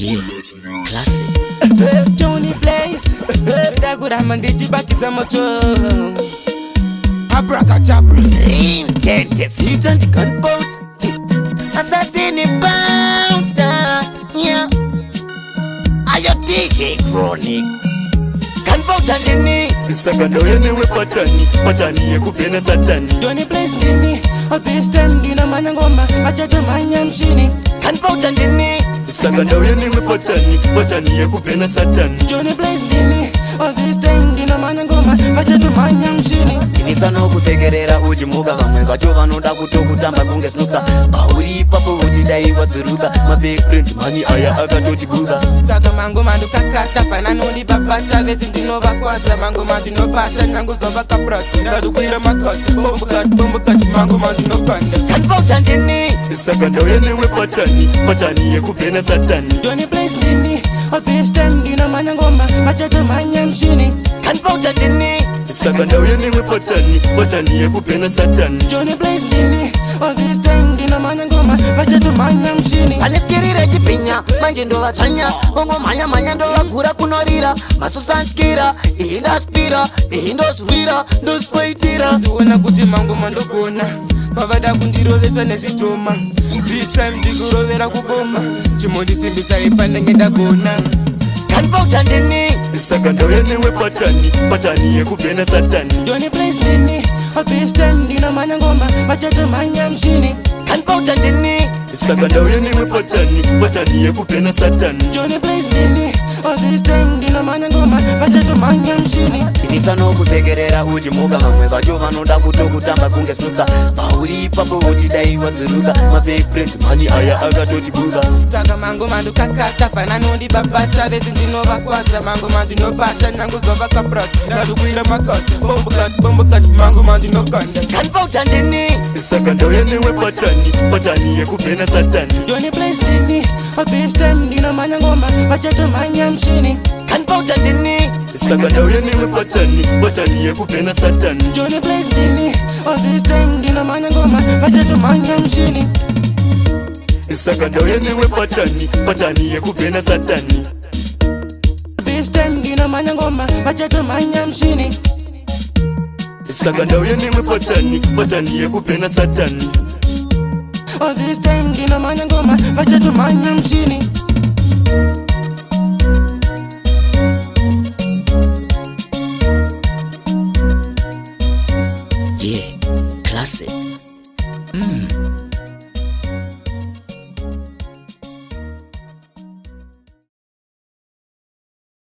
Yeah, classic. Johnny Blaze, Dagura Mandiji Bakiza Moto. Abracadabra, Intentes, Hit and Gunboat, Assassin Bound, yeah. Are your DJ Chronic? Gunboat and me. Sakando yene we patani ye kupena satani. Johnny Blaze Dini, or this time Dina Manangoma, Machato Manyam Shini. Gunboat and me. Sakando yene we patani ye kupena satani. Johnny Blaze Dini, or this time Dina Manangoma, Machato Manyam Shini. Nisano kusegerera ujimuga vamwe vacho vanoda kutokutamba kunge snuka pauri papo votidai vadzuruka my big friends mani aya akatoti buda saka mango mandu kakata pananoni babata vesi ndinovakwata mango mandu nopata nyangu zovakaprata ndadukwira makati bombukati mango mandu nopanda kanvauta ndini saka ndoyene we patani ye kupena satani. Johnny Blaze ndini otiste ndino manyangoma machato manyamshini kanvauta ndini saka ndoyene we patani ye kupena satani. Johnny Blaze ndini otiste ndino manyangoma machato manyamshini aneskirire chipinya manje ndovatanya ongo manya ndovagura kunorira masusanskira ihindaspira ihindoswira ndoswaitira ndiona kuti mango mandogona pavada kundirovesa nezvitoma this time ndikurovera kuboma chimondisimbisa ipanenge ndagona kanvauta ndini saka ndoyene we patani ye kupena satani. Johnny Blaze ndini this time ndino manyangoma machato manyamshini kanvauta ndini saka ndoyene we patani ye kupena satani. Johnny Blaze ndini this time ndino manyangoma machato manyamshini Nisano kusegerera ujimuga vamwe vacho vanoda kutokutamba kunge snuka pauri papo votidai vadzuruka my big friends mani aya akatoti buda saka mango mandu kakata pananoni babata vesi ndinovakwata mango mandu nopata nyangu zovakaprata ndadukwira makati bombukati mango mandu nokanda kanvauta ndini saka ndoyene we patani ye kupena satani. Johnny Blaze ndini this time ndino manyangoma machato manyamshini kanvauta ndini saka ndoyene we patani ye kupena satani. Johnny Blaze ndini this time ndino manyangoma machato manyamshini saka ndoyene we patani ye kupena satani. this time ndino manyangoma machato manyamshini saka ndoyene we patani ye kupena satani. this time ndino manyangoma machato manyamshini